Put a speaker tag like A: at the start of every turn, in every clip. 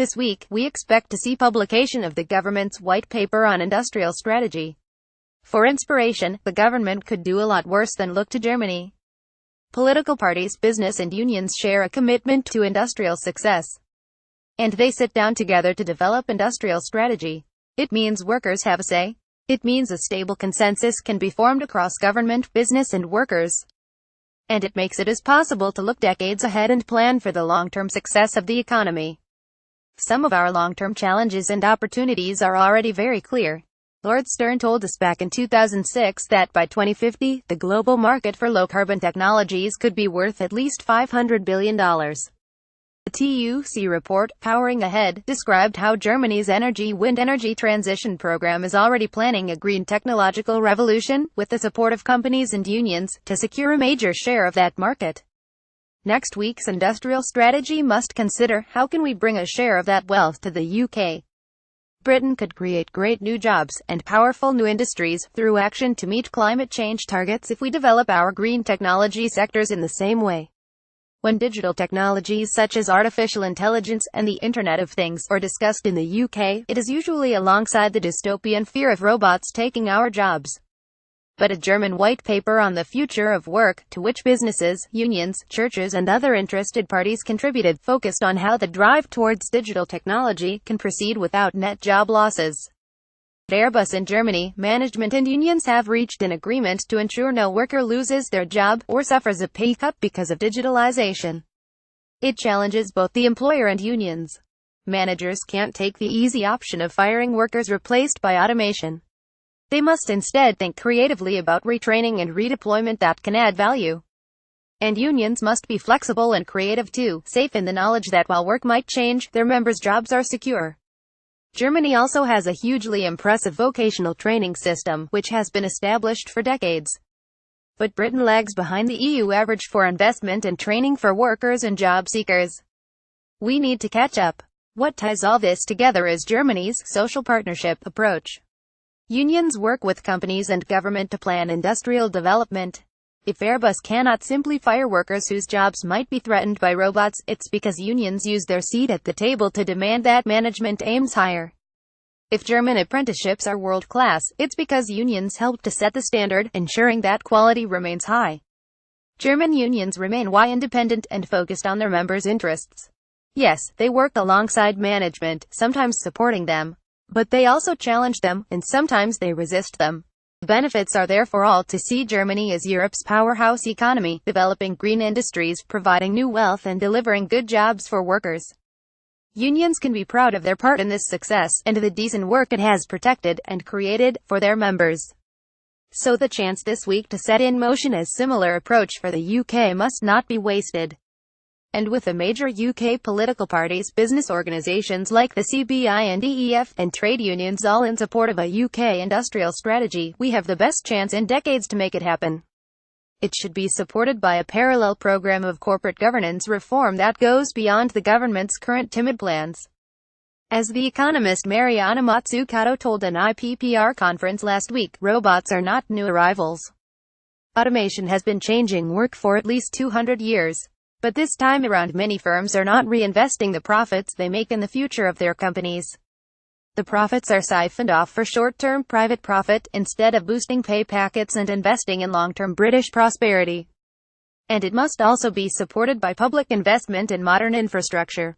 A: This week, we expect to see publication of the government's white paper on industrial strategy. For inspiration, the government could do a lot worse than look to Germany. Political parties, business and unions share a commitment to industrial success. And they sit down together to develop industrial strategy. It means workers have a say. It means a stable consensus can be formed across government, business and workers. And it makes it as possible to look decades ahead and plan for the long-term success of the economy. Some of our long-term challenges and opportunities are already very clear. Lord Stern told us back in 2006 that by 2050, the global market for low-carbon technologies could be worth at least $500 billion. The TUC report, Powering Ahead, described how Germany's wind energy transition program is already planning a green technological revolution, with the support of companies and unions, to secure a major share of that market. Next week's industrial strategy must consider, how can we bring a share of that wealth to the UK? Britain could create great new jobs, and powerful new industries, through action to meet climate change targets if we develop our green technology sectors in the same way. When digital technologies such as artificial intelligence and the Internet of Things are discussed in the UK, it is usually alongside the dystopian fear of robots taking our jobs. But a German white paper on the future of work, to which businesses, unions, churches and other interested parties contributed, focused on how the drive towards digital technology can proceed without net job losses. At Airbus in Germany, management and unions have reached an agreement to ensure no worker loses their job, or suffers a pay cut because of digitalization. It challenges both the employer and unions. Managers can't take the easy option of firing workers replaced by automation. They must instead think creatively about retraining and redeployment that can add value. And unions must be flexible and creative too, safe in the knowledge that while work might change, their members' jobs are secure. Germany also has a hugely impressive vocational training system, which has been established for decades. But Britain lags behind the EU average for investment and training for workers and job seekers. We need to catch up. What ties all this together is Germany's social partnership approach. Unions work with companies and government to plan industrial development. If Airbus cannot simply fire workers whose jobs might be threatened by robots, it's because unions use their seat at the table to demand that management aims higher. If German apprenticeships are world-class, it's because unions help to set the standard, ensuring that quality remains high. German unions remain independent and focused on their members' interests. Yes, they work alongside management, sometimes supporting them. But they also challenge them, and sometimes they resist them. The benefits are there for all to see. Germany is Europe's powerhouse economy, developing green industries, providing new wealth and delivering good jobs for workers. Unions can be proud of their part in this success, and the decent work it has protected and created for their members. So the chance this week to set in motion a similar approach for the UK must not be wasted. And with the major UK political parties, business organisations like the CBI and EEF, and trade unions all in support of a UK industrial strategy, we have the best chance in decades to make it happen. It should be supported by a parallel programme of corporate governance reform that goes beyond the government's current timid plans. As the economist Mariana Mazzucato told an IPPR conference last week, robots are not new arrivals. Automation has been changing work for at least 200 years. But this time around, many firms are not reinvesting the profits they make in the future of their companies. The profits are siphoned off for short-term private profit, instead of boosting pay packets and investing in long-term British prosperity. And it must also be supported by public investment in modern infrastructure.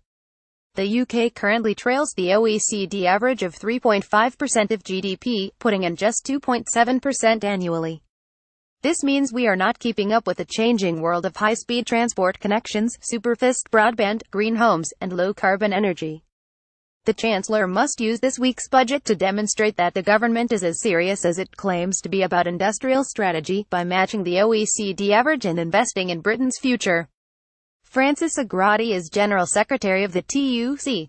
A: The UK currently trails the OECD average of 3.5% of GDP, putting in just 2.7% annually. This means we are not keeping up with the changing world of high-speed transport connections, superfast broadband, green homes, and low-carbon energy. The Chancellor must use this week's budget to demonstrate that the government is as serious as it claims to be about industrial strategy, by matching the OECD average and investing in Britain's future. Francis Agradi is General Secretary of the TUC.